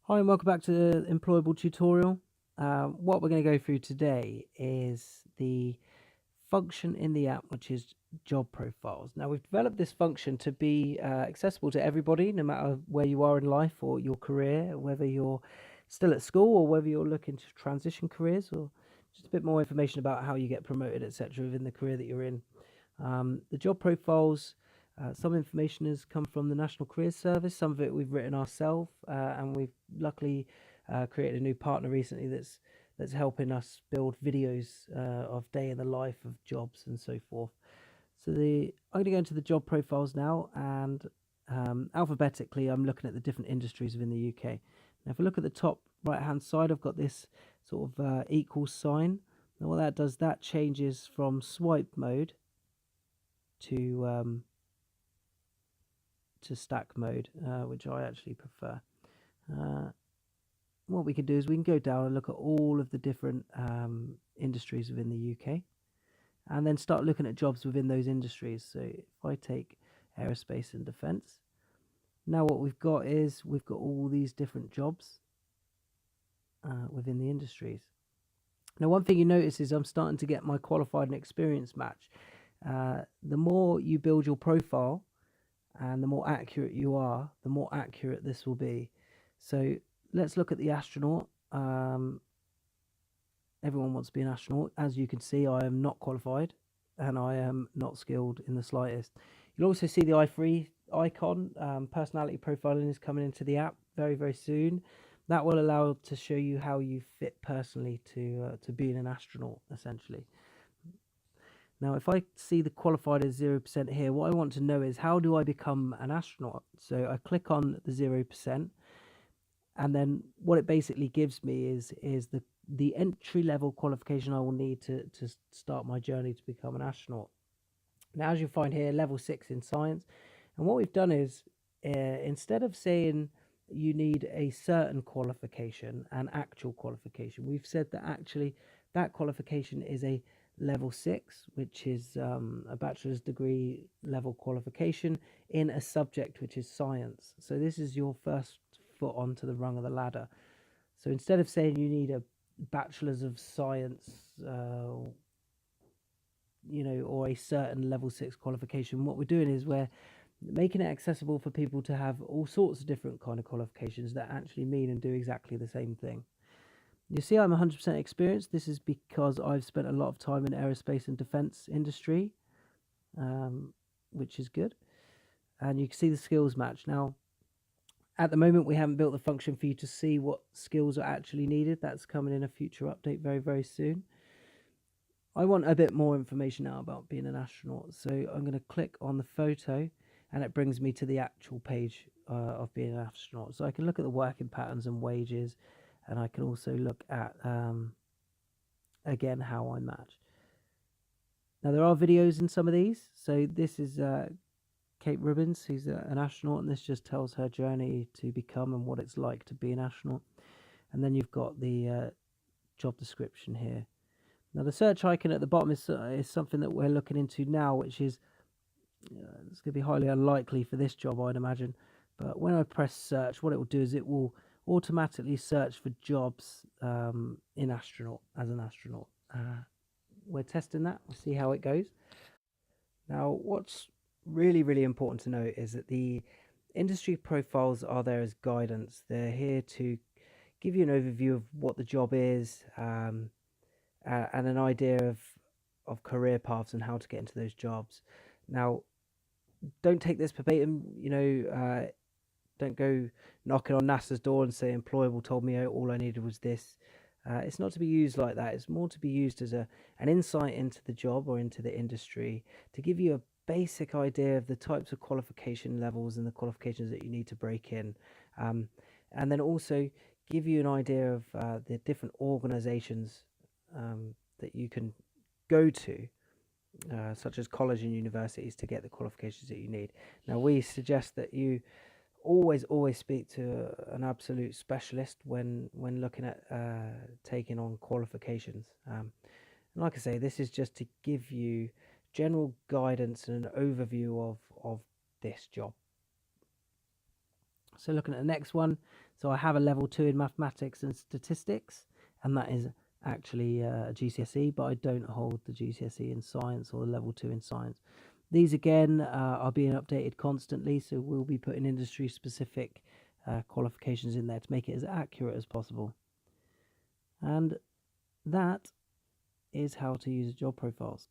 Hi and welcome back to the employable tutorial. What we're going to go through today is the function in the app, which is job profiles. Now we've developed this function to be accessible to everybody, no matter where you are in life or your career, whether you're still at school or whether you're looking to transition careers, or just a bit more information about how you get promoted, etc., within the career that you're in. The job profiles, some information has come from the National Careers Service. Some of it we've written ourselves, and we've luckily created a new partner recently that's helping us build videos of day in the life of jobs and so forth. I'm going to go into the job profiles now, and alphabetically, I'm looking at the different industries within the UK. Now, if we look at the top right hand side, I've got this sort of equal sign. Now, what that does, that changes from swipe mode to stack mode, which I actually prefer. Uh, what we can do is we can go down and look at all of the different industries within the UK, and then start looking at jobs within those industries. So if I take aerospace and defence, now what we've got is we've got all these different jobs within the industries. Now, one thing you notice is I'm starting to get my qualified and experienced match. The more you build your profile, and the more accurate you are, the more accurate this will be. So let's look at the astronaut. Everyone wants to be an astronaut. As you can see, I am not qualified and I am not skilled in the slightest. You'll also see the i3 icon. Personality profiling is coming into the app very, very soon. That will allow to show you how you fit personally to being an astronaut, essentially. Now, if I see the qualified as 0% here, what I want to know is how do I become an astronaut? So I click on the 0%, and then what it basically gives me is the entry level qualification I will need to start my journey to become an astronaut. Now, as you find here, level 6 in science, and what we've done is instead of saying you need a certain qualification, an actual qualification, we've said that actually that qualification is a level 6, which is a bachelor's degree level qualification in a subject which is science. So this is your first foot onto the rung of the ladder. So instead of saying you need a bachelor's of science, or a certain level 6 qualification, what we're doing is we're making it accessible for people to have all sorts of different kind of qualifications that actually mean and do exactly the same thing. You see, I'm 100% experienced. This is because I've spent a lot of time in aerospace and defense industry, which is good. And you can see the skills match. Now, at the moment, we haven't built the function for you to see what skills are actually needed. That's coming in a future update very, very soon. I want a bit more information now about being an astronaut. So I'm going to click on the photo, and it brings me to the actual page of being an astronaut. So I can look at the working patterns and wages, and I can also look at again how I match. Now there are videos in some of these. So this is Kate Ribbins, who's an astronaut, and this just tells her journey to become and what it's like to be an astronaut. And then you've got the job description here. Now the search icon at the bottom is something that we're looking into now, which is it's going to be highly unlikely for this job, I'd imagine. But when I press search, what it will do is it will automatically search for jobs in astronaut as an astronaut. We're testing that. We'll see how it goes. Now, what's really, really important to note is that the industry profiles are there as guidance. They're here to give you an overview of what the job is and an idea of career paths and how to get into those jobs. Now, don't take this verbatim, don't go knocking on NASA's door and say employable told me all I needed was this. It's not to be used like that. It's more to be used as an insight into the job or into the industry to give you a basic idea of the types of qualification levels and the qualifications that you need to break in. And then also give you an idea of the different organizations that you can go to, such as college and universities, to get the qualifications that you need. Now, we suggest that you always speak to an absolute specialist when looking at taking on qualifications. And like I say, this is just to give you general guidance and an overview of this job. So looking at the next one, so I have a level 2 in mathematics and statistics, and that is actually a GCSE, but I don't hold the GCSE in science or the level 2 in science. These again are being updated constantly, so we'll be putting industry specific qualifications in there to make it as accurate as possible. And that is how to use job profiles.